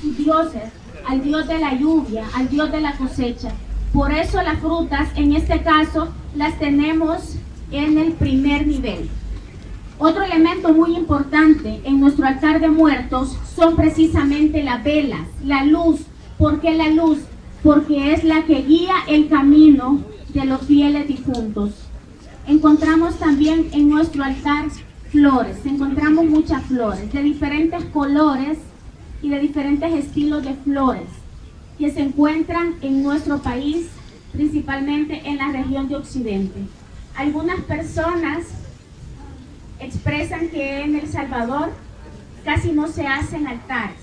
sus dioses, al dios de la lluvia, al dios de la cosecha. Por eso las frutas, en este caso, las tenemos en el primer nivel. Otro elemento muy importante en nuestro altar de muertos son precisamente las velas, la luz. ¿Por qué la luz? Porque es la que guía el camino de los fieles difuntos. Encontramos también en nuestro altar flores, encontramos muchas flores de diferentes colores y de diferentes estilos de flores que se encuentran en nuestro país, principalmente en la región de Occidente. Algunas personas expresan que en El Salvador casi no se hacen altares.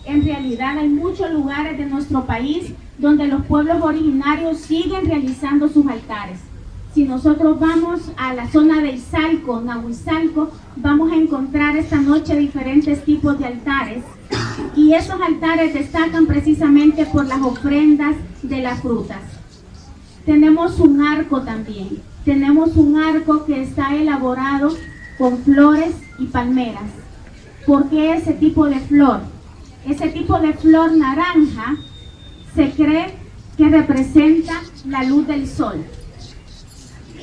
En realidad hay muchos lugares de nuestro país donde los pueblos originarios siguen realizando sus altares. Si nosotros vamos a la zona de Izalco, Nahuizalco, vamos a encontrar esta noche diferentes tipos de altares. Y esos altares destacan precisamente por las ofrendas de las frutas. Tenemos un arco también. Tenemos un arco que está elaborado con flores y palmeras. ¿Por qué ese tipo de flor? Ese tipo de flor naranja se cree que representa la luz del sol.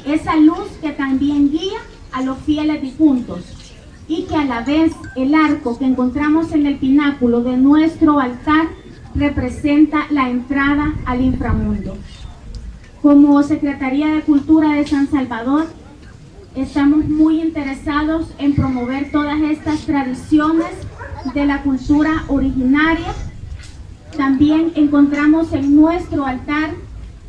Esa luz que también guía a los fieles difuntos y que a la vez el arco que encontramos en el pináculo de nuestro altar representa la entrada al inframundo. Como Secretaría de Cultura de San Salvador, estamos muy interesados en promover todas estas tradiciones de la cultura originaria. También encontramos en nuestro altar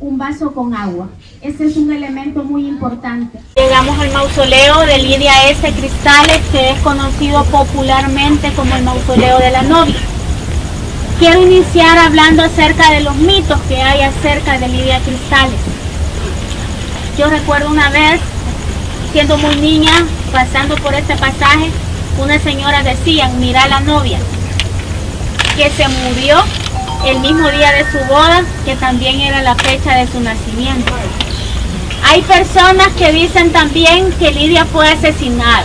un vaso con agua. Este es un elemento muy importante. Llegamos al mausoleo de Lidia S. Cristales, que es conocido popularmente como el mausoleo de la novia. Quiero iniciar hablando acerca de los mitos que hay acerca de Lidia Cristales. Yo recuerdo una vez, siendo muy niña, pasando por este pasaje, una señora decía: mira a la novia, que se murió el mismo día de su boda, que también era la fecha de su nacimiento. Hay personas que dicen también que Lidia fue asesinada.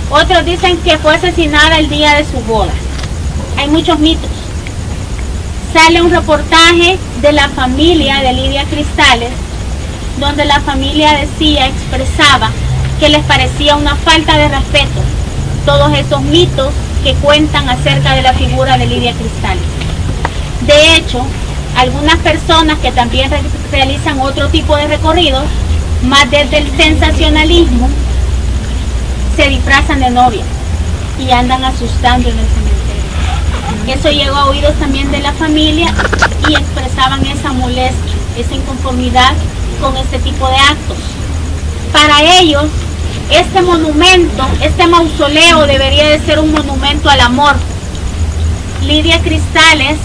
Otros dicen que fue asesinada el día de su boda. Hay muchos mitos. Sale un reportaje de la familia de Lidia Cristales, donde la familia expresaba que les parecía una falta de respeto todos esos mitos que cuentan acerca de la figura de Lidia Cristales. De hecho, algunas personas que también realizan otro tipo de recorridos, más desde el sensacionalismo, se disfrazan de novia y andan asustando en el cementerio. Eso llegó a oídos también de la familia y expresaban esa molestia, esa inconformidad con este tipo de actos. Para ellos, este monumento, este mausoleo debería de ser un monumento al amor. Lidia Cristales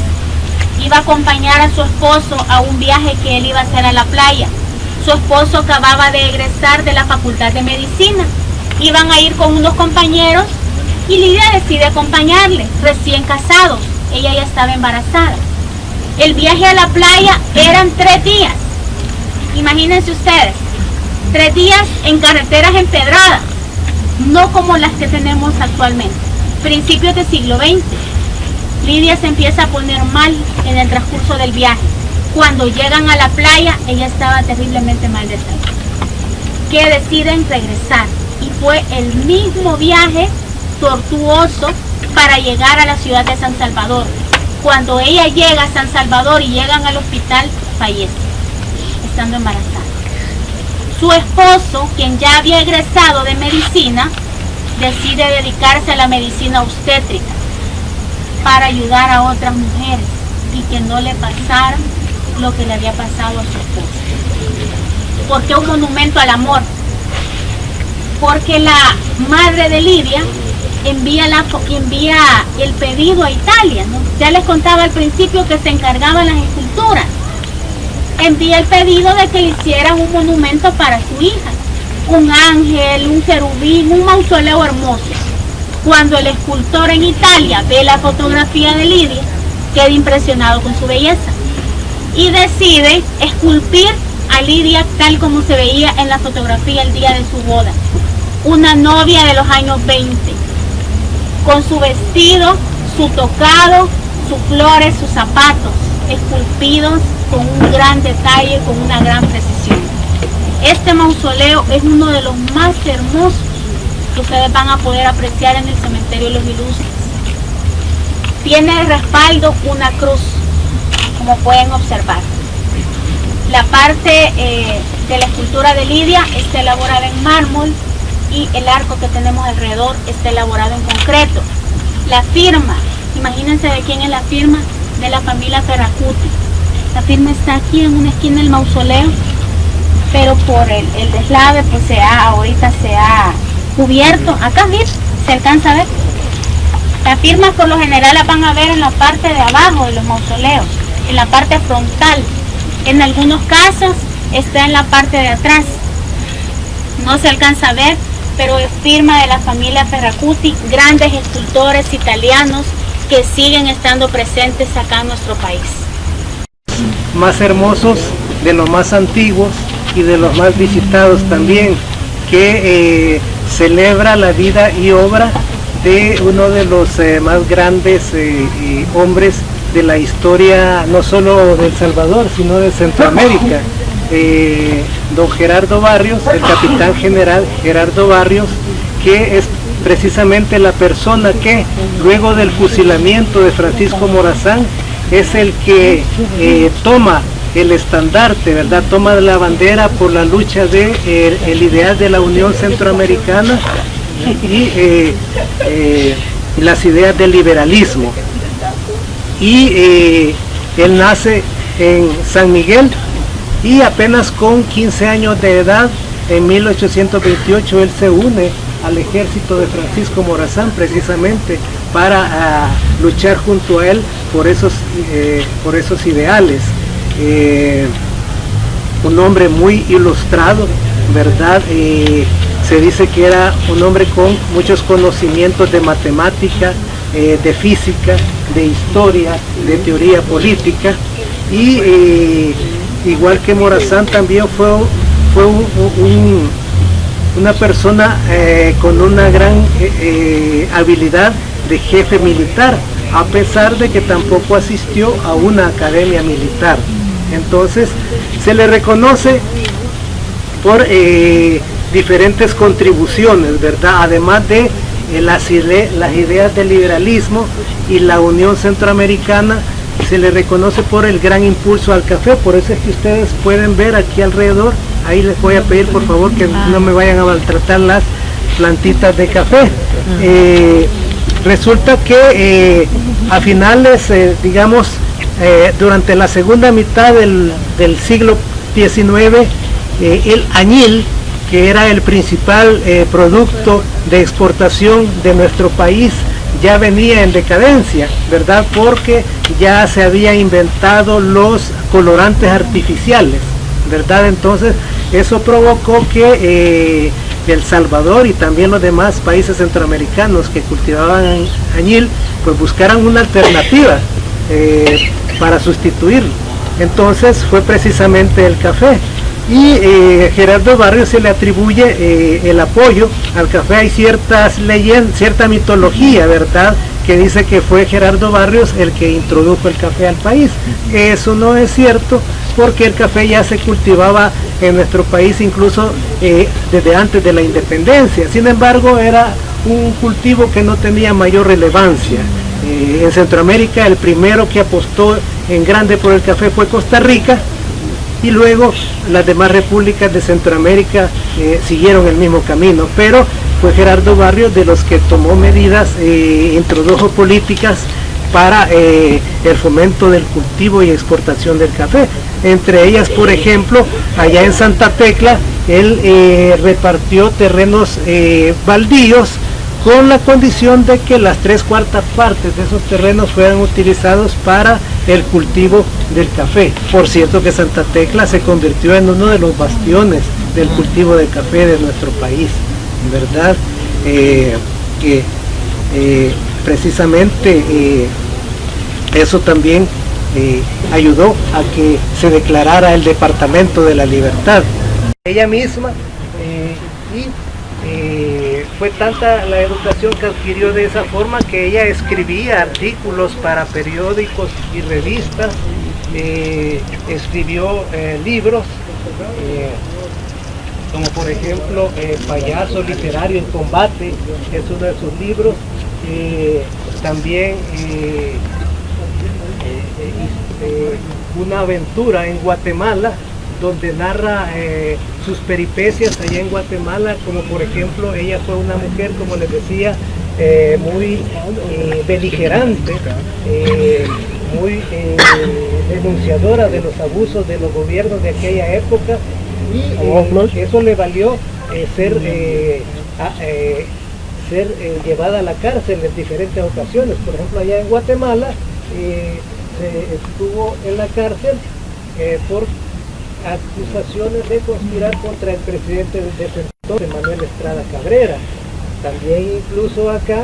iba a acompañar a su esposo a un viaje que él iba a hacer a la playa. Su esposo acababa de egresar de la Facultad de Medicina. Iban a ir con unos compañeros y Lidia decide acompañarle, recién casados. Ella ya estaba embarazada. El viaje a la playa eran 3 días. Imagínense ustedes, 3 días en carreteras empedradas, no como las que tenemos actualmente, principios del siglo XX. Lidia se empieza a poner mal en el transcurso del viaje. Cuando llegan a la playa, ella estaba terriblemente mal de salud, que deciden regresar. Y fue el mismo viaje tortuoso para llegar a la ciudad de San Salvador. Cuando ella llega a San Salvador y llegan al hospital, fallece, estando embarazada. Su esposo, quien ya había egresado de medicina, decide dedicarse a la medicina obstétrica para ayudar a otras mujeres y que no le pasara lo que le había pasado a su esposo. ¿Por qué un monumento al amor? Porque la madre de Lidia envía el pedido a Italia, ¿no? Ya les contaba al principio que se encargaban las esculturas. Envía el pedido de que le hicieran un monumento para su hija, un ángel, un querubín, un mausoleo hermoso. Cuando el escultor en Italia ve la fotografía de Lidia, queda impresionado con su belleza y decide esculpir a Lidia tal como se veía en la fotografía el día de su boda. Una novia de los años 20, con su vestido, su tocado, sus flores, sus zapatos, esculpidos con un gran detalle, con una gran precisión. Este mausoleo es uno de los más hermosos que ustedes van a poder apreciar en el cementerio de los Ilustres. Tiene de respaldo una cruz, como pueden observar. La parte de la escultura de Lidia está elaborada en mármol y el arco que tenemos alrededor está elaborado en concreto. La firma, imagínense de quién es la firma, de la familia Ferracuti. La firma está aquí en una esquina del mausoleo, pero por el deslave pues ahorita se ha cubierto. Acá miren, se alcanza a ver. Las firmas por lo general las van a ver en la parte de abajo de los mausoleos, en la parte frontal. En algunos casos está en la parte de atrás. No se alcanza a ver, pero es firma de la familia Ferracuti, grandes escultores italianos que siguen estando presentes acá en nuestro país. Más hermosos, de los más antiguos y de los más visitados también, que celebra la vida y obra de uno de los más grandes hombres de la historia, no solo de El Salvador, sino de Centroamérica. Don Gerardo Barrios, el capitán general Gerardo Barrios, que es precisamente la persona que luego del fusilamiento de Francisco Morazán es el que toma el estandarte, ¿verdad? Toma la bandera por la lucha de el ideal de la Unión Centroamericana y las ideas del liberalismo. Y él nace en San Miguel y apenas con 15 años de edad, en 1828, él se une al ejército de Francisco Morazán precisamente para luchar junto a él por esos ideales. Un hombre muy ilustrado, ¿verdad? Se dice que era un hombre con muchos conocimientos de matemática, de física, de historia, de teoría política, y igual que Morazán también fue una persona con una gran habilidad de jefe militar, a pesar de que tampoco asistió a una academia militar. Entonces se le reconoce por diferentes contribuciones, ¿verdad? Además de las ideas del liberalismo y la Unión Centroamericana, se le reconoce por el gran impulso al café. Por eso es que ustedes pueden ver aquí alrededor, ahí les voy a pedir por favor que no me vayan a maltratar las plantitas de café. Resulta que a finales, digamos, durante la segunda mitad del siglo XIX, el añil, que era el principal producto de exportación de nuestro país, ya venía en decadencia, ¿verdad? Porque ya se había inventado los colorantes artificiales, ¿verdad? Entonces eso provocó que El Salvador y también los demás países centroamericanos que cultivaban añil pues buscaran una alternativa para sustituirlo. Entonces fue precisamente el café, y Gerardo Barrios se le atribuye el apoyo al café. Hay ciertas leyendas, cierta mitología, ¿verdad?, que dice que fue Gerardo Barrios el que introdujo el café al país. Eso no es cierto, porque el café ya se cultivaba en nuestro país incluso desde antes de la independencia. Sin embargo, era un cultivo que no tenía mayor relevancia. En Centroamérica el primero que apostó en grande por el café fue Costa Rica, y luego las demás repúblicas de Centroamérica siguieron el mismo camino, pero fue Gerardo Barrios de los que tomó medidas, introdujo políticas para el fomento del cultivo y exportación del café. Entre ellas, por ejemplo, allá en Santa Tecla, él repartió terrenos baldíos con la condición de que las 3/4 partes de esos terrenos fueran utilizados para el cultivo del café. Por cierto que Santa Tecla se convirtió en uno de los bastiones del cultivo del café de nuestro país, ¿verdad? Que precisamente eso también ayudó a que se declarara el Departamento de la Libertad. Ella misma fue tanta la educación que adquirió de esa forma que ella escribía artículos para periódicos y revistas, escribió libros, como por ejemplo Payaso Literario en Combate, es uno de sus libros. También Una aventura en Guatemala, donde narra sus peripecias allá en Guatemala, como por ejemplo ella fue una mujer, como les decía, muy beligerante, muy denunciadora de los abusos de los gobiernos de aquella época, y eso le valió ser llevada a la cárcel en diferentes ocasiones. Por ejemplo, allá en Guatemala estuvo en la cárcel por acusaciones de conspirar contra el presidente de ese entonces, Manuel Estrada Cabrera. También incluso acá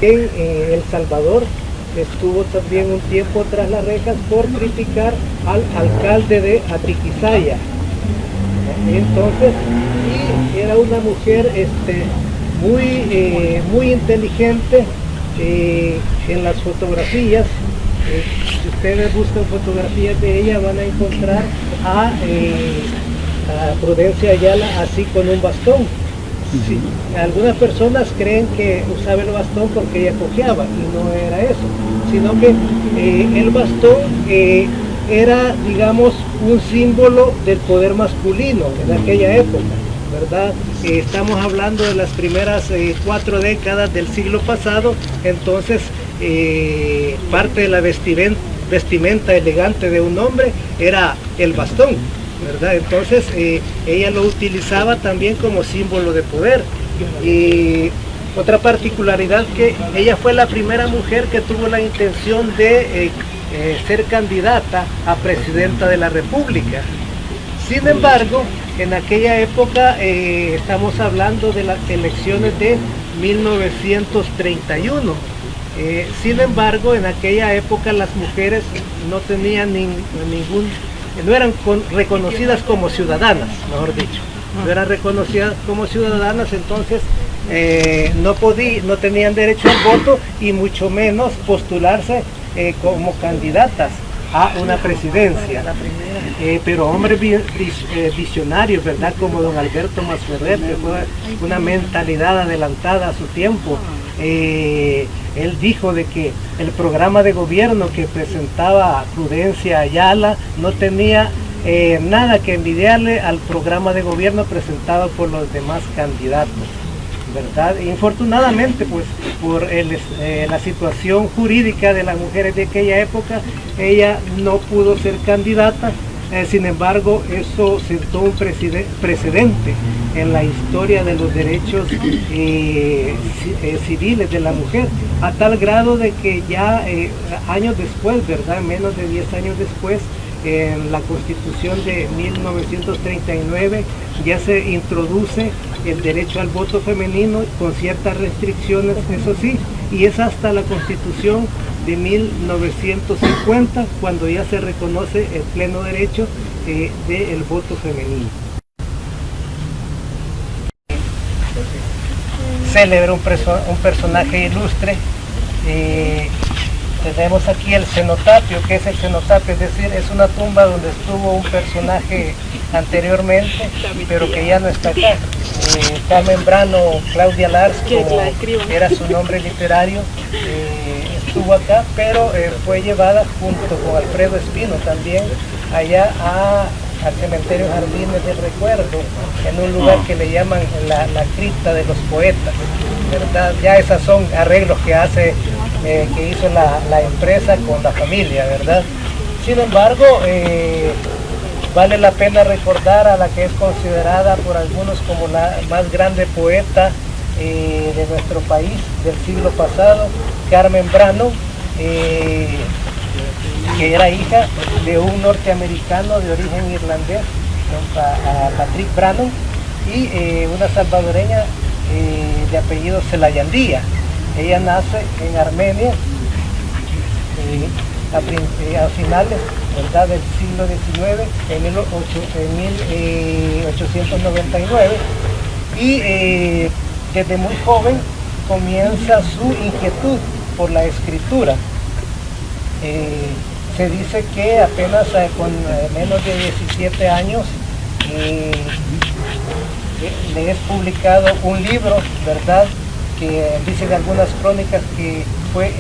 en El Salvador estuvo también un tiempo tras las rejas por criticar al alcalde de Atiquizaya. Entonces, y era una mujer muy inteligente. En las fotografías, si ustedes buscan fotografías de ella, van a encontrar a Prudencia Ayala así con un bastón. Sí, algunas personas creen que usaba el bastón porque ella cojeaba, y no era eso, sino que el bastón era, digamos, un símbolo del poder masculino en aquella época, ¿verdad? Estamos hablando de las primeras 4 décadas del siglo pasado. Entonces parte de la vestimenta elegante de un hombre era el bastón, ¿verdad? Entonces ella lo utilizaba también como símbolo de poder. Y otra particularidad, que ella fue la primera mujer que tuvo la intención de ser candidata a presidenta de la República. Sin embargo, en aquella época, estamos hablando de las elecciones de 1931. Sin embargo, en aquella época las mujeres no tenían no eran reconocidas como ciudadanas, mejor dicho. No eran reconocidas como ciudadanas, entonces no tenían derecho al voto, y mucho menos postularse como candidatas a una presidencia. Pero hombres visionarios, ¿verdad? Como don Alberto Masferrer, que fue una mentalidad adelantada a su tiempo. Él dijo de que el programa de gobierno que presentaba Prudencia Ayala no tenía nada que envidiarle al programa de gobierno presentado por los demás candidatos, ¿verdad? Infortunadamente, pues, por la situación jurídica de las mujeres de aquella época, ella no pudo ser candidata. Sin embargo, eso sentó un precedente en la historia de los derechos civiles de la mujer, a tal grado de que ya años después, ¿verdad? Menos de 10 años después, en la Constitución de 1939 ya se introduce el derecho al voto femenino con ciertas restricciones, eso sí, y es hasta la Constitución de 1950 cuando ya se reconoce el pleno derecho del voto femenino. Célebre, un personaje ilustre. Tenemos aquí el cenotapio. ¿Qué es el cenotapio? Es decir, es una tumba donde estuvo un personaje anteriormente, pero que ya no está acá. Carmen Brano, Claudia Lars, como era su nombre literario, estuvo acá, pero fue llevada junto con Alfredo Espino también allá al cementerio Jardines del Recuerdo, en un lugar que le llaman la cripta de los poetas, ¿verdad? Ya esos son arreglos que hizo la empresa con la familia, ¿verdad? Sin embargo, vale la pena recordar a la que es considerada por algunos como la más grande poeta de nuestro país del siglo pasado, Carmen Brano, que era hija de un norteamericano de origen irlandés, Patrick Brano, y una salvadoreña de apellido Celayandía. Ella nace en Armenia a finales, ¿verdad?, del siglo XIX, en 1899, y desde muy joven comienza su inquietud por la escritura. Se dice que apenas con menos de 17 años le es publicado un libro, ¿verdad? Que dicen algunas crónicas que fue,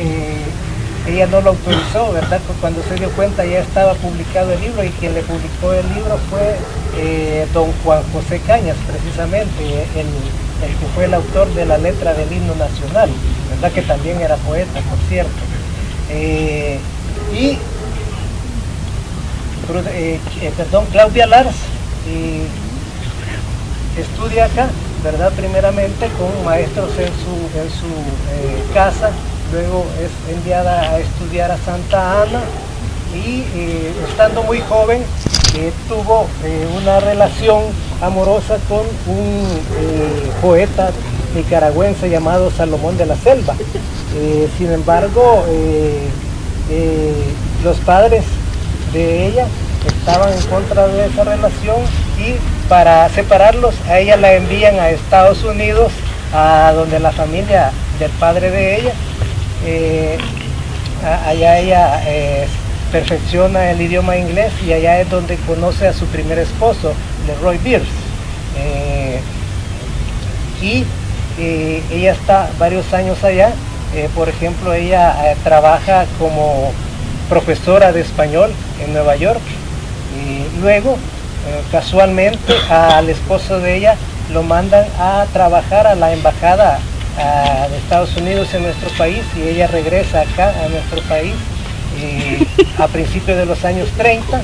ella no lo autorizó, ¿verdad? Cuando se dio cuenta ya estaba publicado el libro, y quien le publicó el libro fue don Juan José Cañas, precisamente, el que fue el autor de la letra del himno nacional, ¿verdad? Que también era poeta, por cierto. Claudia Lars estudia acá, ¿verdad? Primeramente con maestros en su casa, luego es enviada a estudiar a Santa Ana, y estando muy joven tuvo una relación amorosa con un poeta nicaragüense llamado Salomón de la Selva. Sin embargo, los padres de ella estaban en contra de esa relación, y para separarlos a ella la envían a Estados Unidos, a donde la familia del padre de ella. Allá ella perfecciona el idioma inglés, y allá es donde conoce a su primer esposo, Leroy Beers. Ella está varios años allá. Por ejemplo, ella trabaja como profesora de español en Nueva York, y luego casualmente al esposo de ella lo mandan a trabajar a la embajada de Estados Unidos en nuestro país, y ella regresa acá a nuestro país a principios de los años 30.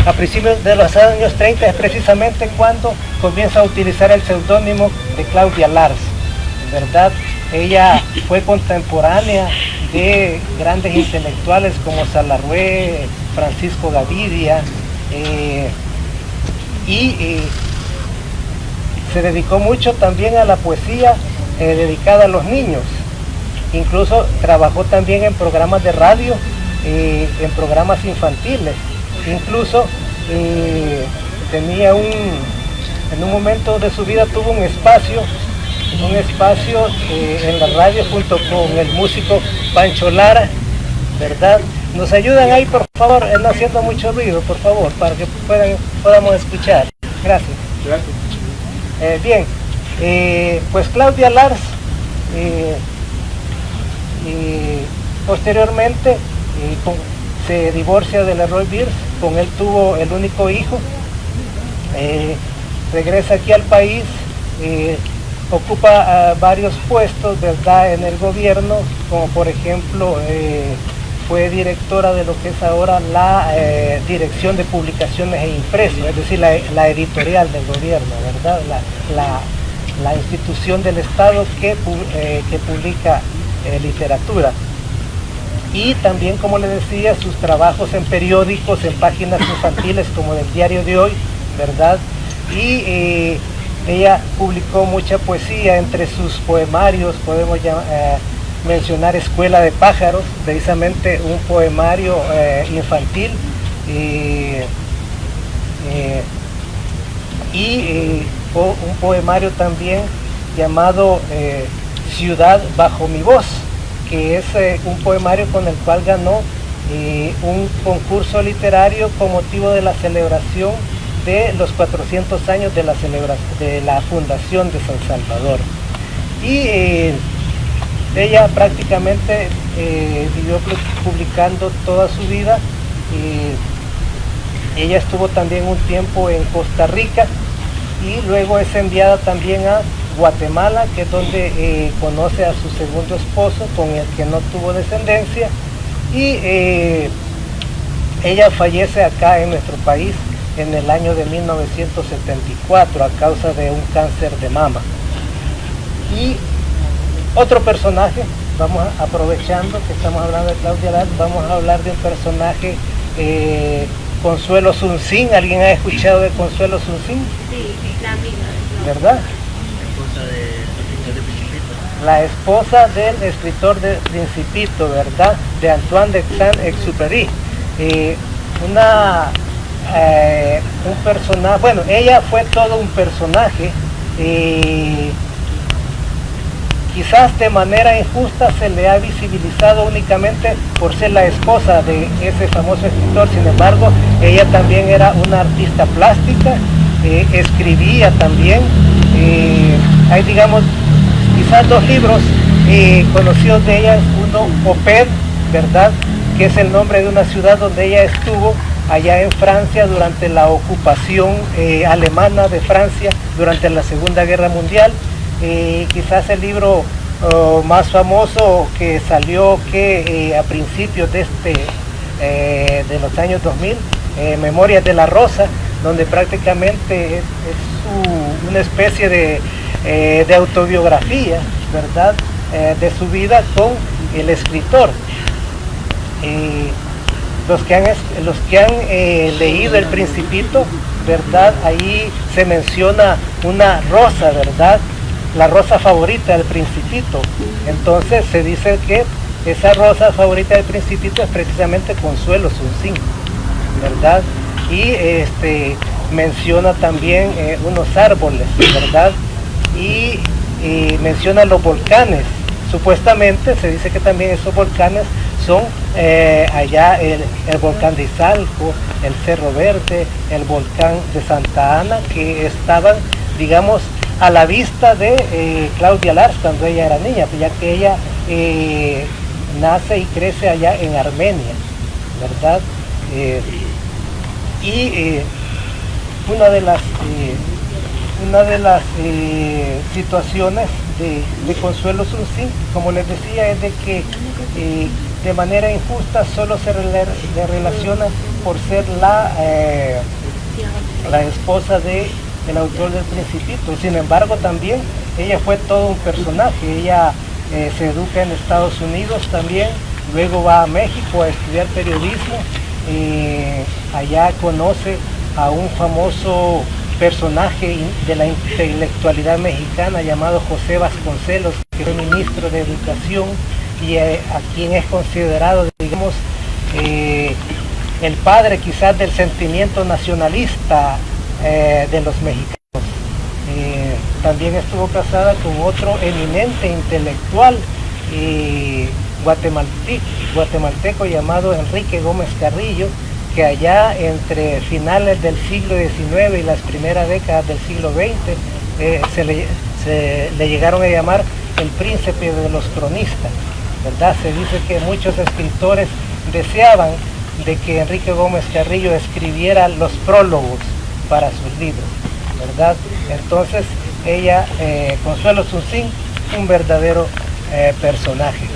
A principios de los años 30 es precisamente cuando comienza a utilizar el seudónimo de Claudia Lars, ¿verdad? Ella fue contemporánea de grandes intelectuales como Salarrué, Francisco Gavidia, y se dedicó mucho también a la poesía dedicada a los niños. Incluso trabajó también en programas de radio, en programas infantiles. Incluso tenía en un momento de su vida tuvo un espacio en la radio junto con el músico Pancho Lara, ¿verdad? Nos ayudan ahí, por favor, no haciendo mucho ruido, por favor, para que podamos escuchar. Gracias. Bien, pues Claudia Lars posteriormente se divorcia de Leroy Beers, con él tuvo el único hijo, regresa aquí al país, ocupa varios puestos, ¿verdad?, en el gobierno, como por ejemplo fue directora de lo que es ahora la Dirección de Publicaciones e Impresos, es decir, la editorial del gobierno, ¿verdad?, la institución del Estado que publica literatura. Y también, como le decía, sus trabajos en periódicos, en páginas infantiles como del Diario de Hoy, ¿verdad? Y ella publicó mucha poesía. Entre sus poemarios podemos mencionar Escuela de Pájaros, precisamente un poemario infantil, y un poemario también llamado Ciudad bajo mi voz, que es un poemario con el cual ganó un concurso literario con motivo de la celebración de los 400 años de la fundación de San Salvador. Y ella prácticamente vivió publicando toda su vida. Ella estuvo también un tiempo en Costa Rica, y luego es enviada también a Guatemala, que es donde conoce a su segundo esposo, con el que no tuvo descendencia, y ella fallece acá en nuestro país en el año de 1974 a causa de un cáncer de mama. Y otro personaje, aprovechando que estamos hablando de Claudia Lars, vamos a hablar de un personaje, Consuelo Suncín. ¿Alguien ha escuchado de Consuelo Suncín? Sí, la amiga. ¿Verdad? La esposa del escritor de Principito, ¿verdad? De Antoine de Saint-Exupéry. Un personaje, bueno, ella fue todo un personaje, quizás de manera injusta se le ha visibilizado únicamente por ser la esposa de ese famoso escritor. Sin embargo, ella también era una artista plástica, escribía también. Hay, digamos, quizás dos libros conocidos de ella, uno Oped, ¿verdad?, que es el nombre de una ciudad donde ella estuvo allá en Francia durante la ocupación alemana de Francia durante la Segunda Guerra Mundial. Quizás el libro más famoso que salió a principios de los años 2000, Memorias de la Rosa, donde prácticamente es una especie de autobiografía, ¿verdad?, de su vida con el escritor. Los que han leído El Principito, ¿verdad?, ahí se menciona una rosa, ¿verdad?, la rosa favorita del Principito. Entonces se dice que esa rosa favorita del Principito es precisamente Consuelo Suncín, ¿verdad? Y menciona también unos árboles, ¿verdad? Y menciona los volcanes. Supuestamente se dice que también esos volcanes son allá el volcán de Izalco, el Cerro Verde, el volcán de Santa Ana, que estaban, digamos, a la vista de Claudia Lars cuando ella era niña, ya que ella nace y crece allá en Armenia, ¿verdad? Una de las situaciones de Consuelo Suncín, como les decía, es de que de manera injusta solo se le relaciona por ser la esposa del autor del Principito. Sin embargo, también ella fue todo un personaje. Ella se educa en Estados Unidos también, luego va a México a estudiar periodismo. Allá conoce a un famoso personaje de la intelectualidad mexicana llamado José Vasconcelos, que fue ministro de Educación y a quien es considerado, digamos, el padre quizás del sentimiento nacionalista de los mexicanos. También estuvo casada con otro eminente intelectual guatemalteco llamado Enrique Gómez Carrillo, que allá entre finales del siglo XIX y las primeras décadas del siglo XX se le llegaron a llamar el príncipe de los cronistas, ¿verdad? Se dice que muchos escritores deseaban de que Enrique Gómez Carrillo escribiera los prólogos para sus libros, ¿verdad? Entonces ella, Consuelo Suncín, un verdadero personaje.